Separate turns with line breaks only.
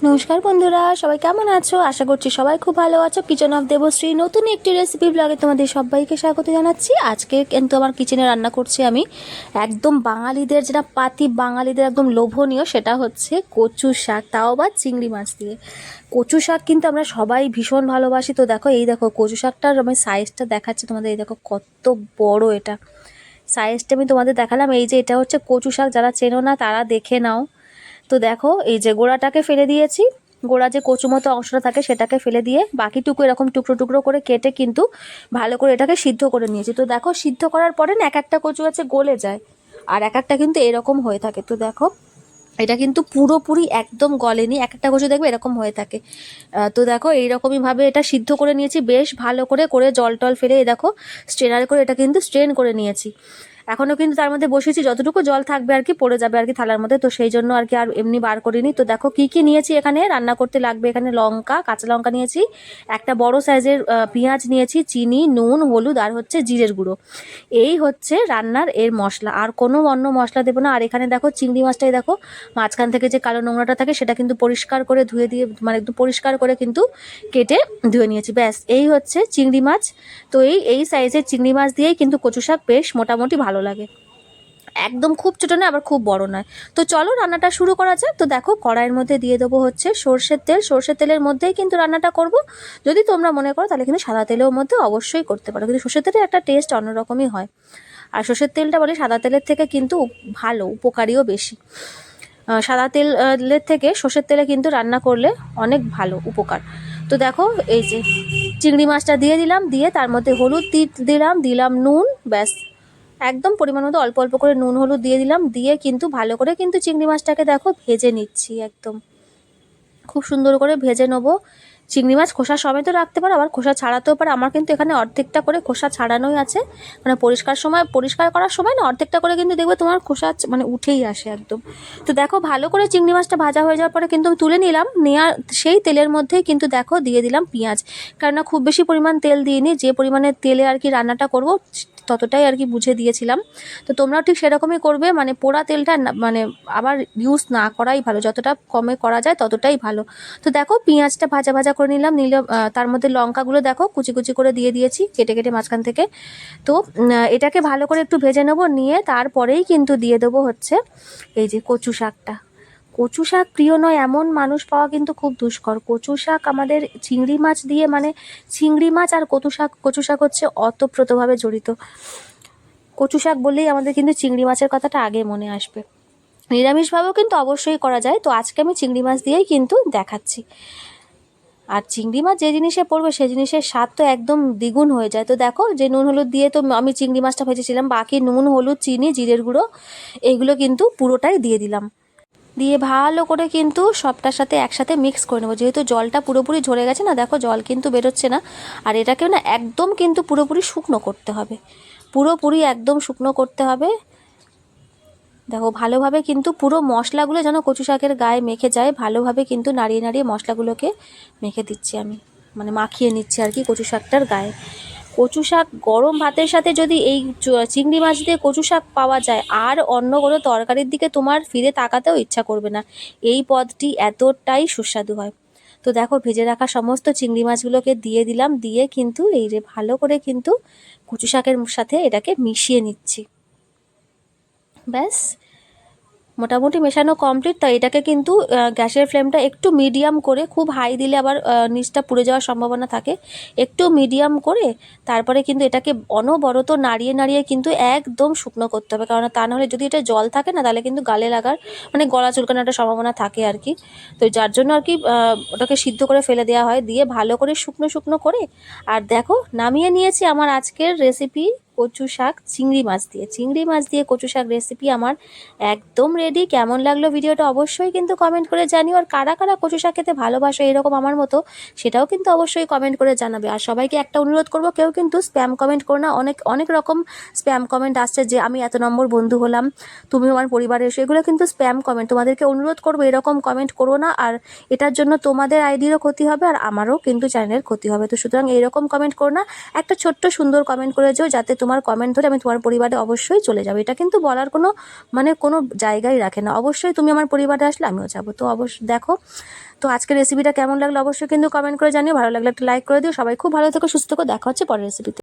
নমস্কার বন্ধুরা, সবাই কেমন আছো? আশা করছি সবাই খুব ভালো আছো। কিচেন অফ দেবশ্রী নতুন একটি রেসিপি ব্লগে তোমাদের সবাইকে স্বাগত জানাচ্ছি। আজকে কিন্তু আমার কিচেনে রান্না করছি আমি একদম বাঙালিদের, যেটা পাতি বাঙালিদের একদম লোভনীয়, সেটা হচ্ছে কচু শাক, তাও আবার চিংড়ি মাছ দিয়ে। কচু শাক কিন্তু আমরা সবাই ভীষণ ভালোবাসি। তো দেখো, এই দেখো কচু শাকটার আমি সাইজটা দেখাচ্ছি তোমাদের। এই দেখো কত বড় এটা, সাইজটা আমি তোমাদের দেখালাম। এই যে এটা হচ্ছে কচু শাক, যারা চেনো না তারা দেখে নাও। তো দেখো, এই যে গোড়াটাকে ফেলে দিয়েছি, গোড়া যে কচু মতো অংশটা থাকে সেটাকে ফেলে দিয়ে বাকিটুকু এরকম টুকরো টুকরো করে কেটে কিন্তু ভালো করে এটাকে সিদ্ধ করে নিয়েছি। তো দেখো, সিদ্ধ করার পরে না এক একটা কচু আছে গলে যায়, আর এক একটা কিন্তু এরকম হয়ে থাকে। তো দেখো, এটা কিন্তু পুরোপুরি একদম গলেনি, এক একটা কচু দেখবে এরকম হয়ে থাকে। তো দেখো, এইরকমইভাবে এটা সিদ্ধ করে নিয়েছি বেশ ভালো করে করে জল টল ফেলে। এই দেখো, স্ট্রেনার করে এটা কিন্তু স্ট্রেন করে নিয়েছি। এখনও কিন্তু তার মধ্যে বসিয়েছি, যতটুকু জল থাকবে আর কি পড়ে যাবে আর কি থালার মধ্যে, তো সেই জন্য আর কি আর এমনি বার করিনি। তো দেখো কি কি নিয়েছি এখানে রান্না করতে লাগবে। এখানে লঙ্কা, কাঁচা লঙ্কা নিয়েছি, একটা বড় সাইজের পেঁয়াজ নিয়েছি, চিনি, নুন, হলুদ আর হচ্ছে জিরের গুঁড়ো। এই হচ্ছে রান্নার এর মশলা, আর কোনো অন্য মশলা দেবো না। আর এখানে দেখো চিংড়ি মাছটাই দেখো, মাঝখান থেকে যে কালো নোংরাটা থাকে সেটা কিন্তু পরিষ্কার করে ধুয়ে দিয়ে, মানে একদম পরিষ্কার করে কিন্তু কেটে ধুয়ে নিয়েছি। ব্যাস, এই হচ্ছে চিংড়ি মাছ। তো এই সাইজের চিংড়ি মাছ দিয়েই কিন্তু কচু শাক বেশ মোটামুটি ভালো লাগে, একদম খুব ছোটো নয় আবার খুব বড় নয়। তো চলো রান্নাটা শুরু করা যাক। তো দেখো, কড়াইয়ের মধ্যে দিয়ে দেবো হচ্ছে সর্ষের তেল। সর্ষের তেলের মধ্যেই কিন্তু রান্নাটা করব। যদি তোমরা মনে করো তাহলে কিন্তু সাদা তেলের মধ্যে অবশ্যই করতে পারো, কিন্তু সর্ষের তেলের একটা টেস্ট অন্যরকমই হয়। আর সর্ষের তেলটা বলে সাদা তেলের থেকে কিন্তু ভালো, উপকারীও বেশি। সাদা তেলের থেকে সর্ষের তেলে কিন্তু রান্না করলে অনেক ভালো উপকার। তো দেখো, এই যে চিংড়ি মাছটা দিয়ে দিলাম, দিয়ে তার মধ্যে হলুদ দিলাম নুন, ব্যাস একদম পরিমাণ মতো অল্প অল্প করে নুন হলুদ দিয়ে দিলাম, দিয়ে কিন্তু ভালো করে কিন্তু চিংড়ি মাছটাকে দেখো ভেজে নিচ্ছি, একদম খুব সুন্দর করে ভেজে নেবো। চিংড়ি মাছ খোসা সমেতও রাখতে পারো, আবার খোসা ছাড়াতেও পারো। আমার কিন্তু এখানে অর্ধেকটা করে খোসা ছাড়ানোই আছে, মানে পরিষ্কার করার সময় না অর্ধেকটা করে কিন্তু দেখবে তোমার খোসা মানে উঠেই আসে একদম। তো দেখো, ভালো করে চিংড়ি মাছটা ভাজা হয়ে যাওয়ার পরে কিন্তু তুলে নিলাম, নেওয়ার সেই তেলের মধ্যেই কিন্তু দেখো দিয়ে দিলাম পেঁয়াজ। কেননা খুব বেশি পরিমাণ তেল দিইনি, যে পরিমাণে তেলে আর কি রান্নাটা করব ততটাই আর কি বুঝে দিয়েছিলাম। তো তোমরাও ঠিক সেরকমই করবে, মানে পোড়া তেলটা মানে আবার ইউজ না করাই ভালো, যতটা কমে করা যায় ততটাই ভালো। তো দেখো, পেঁয়াজটা ভাজা ভাজা করে নিলাম, তার মধ্যে লঙ্কাগুলো দেখো কুচি কুচি করে দিয়ে দিয়েছি কেটে কেটে মাঝখান থেকে। তো এটাকে ভালো করে একটু ভেজে নেবো, নিয়ে তারপরেই কিন্তু দিয়ে দেবো হচ্ছে এই যে কচু শাকটা। কচু শাক প্রিয় নয় এমন মানুষ পাওয়া কিন্তু খুব দুষ্কর। কচু শাক আমাদের চিংড়ি মাছ দিয়ে, মানে চিংড়ি মাছ আর কচু শাক হচ্ছে ওতপ্রোতভাবে জড়িত। কচু শাক বললেই আমাদের কিন্তু চিংড়ি মাছের কথাটা আগে মনে আসবে। নিরামিষভাবেও কিন্তু অবশ্যই করা যায়। তো আজকে আমি চিংড়ি মাছ দিয়েই কিন্তু দেখাচ্ছি। আর চিংড়ি মাছ যে জিনিসে পড়বে সে জিনিসের স্বাদ তো একদম দ্বিগুণ হয়ে যায়। তো দেখো, যে নুন হলুদ দিয়ে তো আমি চিংড়ি মাছটা ভেজেছিলাম, বাকি নুন হলুদ চিনি জিরের গুঁড়ো এইগুলো কিন্তু পুরোটাই দিয়ে দিলাম, দিয়ে ভালো করে কিন্তু সবটার সাথে একসাথে মিক্স করে নেবো। যেহেতু জলটা পুরোপুরি ঝরে গেছে না, দেখো জল কিন্তু বেরোচ্ছে না। আর এটাকেও না একদম কিন্তু পুরোপুরি শুকনো করতে হবে, পুরোপুরি একদম শুকনো করতে হবে। দেখো, ভালোভাবে কিন্তু পুরো মশলাগুলো যেন কচু শাকের গায়ে মেখে যায়, ভালোভাবে কিন্তু নাড়িয়ে নাড়িয়ে মশলাগুলোকে মেখে দিচ্ছি আমি, মানে মাখিয়ে নিচ্ছি আর কি কচু শাকটার গায়ে। কচু শাক গরম ভাতের সাথে যদি এই চিংড়ি মাছ দিয়ে কচু শাক পাওয়া যায়, আর অন্য কোনো তরকারির দিকে তোমার ফিরে তাকাতেও ইচ্ছা করবে না, এই পদটি এতটাই সুস্বাদু হয়। তো দেখো, ভেজে রাখা সমস্ত চিংড়ি মাছগুলোকে দিয়ে দিলাম, দিয়ে কিন্তু এই যে ভালো করে কিন্তু কচু শাকের সাথে এটাকে মিশিয়ে নিচ্ছি। ব্যাস, মোটামুটি মেশানো কমপ্লিট। তাই এটাকে কিন্তু গ্যাসের ফ্লেমটা একটু মিডিয়াম করে, খুব হাই দিলে আবার নিচটা পুড়ে যাওয়ার সম্ভাবনা থাকে, একটু মিডিয়াম করে তারপরে কিন্তু এটাকে অনবরত নাড়িয়ে নাড়িয়ে কিন্তু একদম শুকনো করতে হবে। কারণ তা নাহলে যদি এটা জল থাকে না তাহলে কিন্তু গালে লাগার, মানে গলা চুলকানোর একটা সম্ভাবনা থাকে আর কি। তো যার জন্য আর কি ওটাকে সিদ্ধ করে ফেলে দেওয়া হয়, দিয়ে ভালো করে শুকনো শুকনো করে। আর দেখো, নামিয়ে নিয়েছি আমার আজকের রেসিপি কচু শাক চিংড়ি মাছ দিয়ে। চিংড়ি মাছ দিয়ে কচু শাক রেসিপি আমার একদম রেডি। কেমন লাগলো ভিডিওটা অবশ্যই কিন্তু কমেন্ট করে জানিও। আর কারা কারা কচু শাক খেতে ভালোবাসো এরকম আমার মতো, সেটাও কিন্তু অবশ্যই কমেন্ট করে জানাবে। আর সবাইকে একটা অনুরোধ করব, কেউ কিন্তু স্প্যাম কমেন্ট করো না। অনেক অনেক রকম স্প্যাম কমেন্ট আসছে যে আমি এত নম্বর বন্ধু হলাম, তুমি আমার পরিবারে এসো, এগুলো কিন্তু স্প্যাম কমেন্ট। তোমাদেরকে অনুরোধ করবো এরকম কমেন্ট করো না, আর এটার জন্য তোমাদের আইডিরও ক্ষতি হবে আর আমারও কিন্তু চ্যানেলের ক্ষতি হবে। তো সুতরাং এইরকম কমেন্ট করো না, একটা ছোট্ট সুন্দর কমেন্ট করে যাও, যাতে তোমার তোমার কমেন্ট ধরে আমি তোমার পরিবারে অবশ্যই চলে যাবো। এটা কিন্তু বলার কোনো মানে কোনো জায়গায় রাখে না, অবশ্যই তুমি আমার পরিবারে আসলে আমিও যাবো। তো অবশ্যই দেখো, তো আজকের রেসিপিটা কেমন লাগলো অবশ্যই কিন্তু কমেন্ট করে জানিও, ভালো লাগলে একটা লাইক করে দিও। সবাই খুব ভালো থেকো, সুস্থ থেকো, দেখা হচ্ছে পরের রেসিপিতে।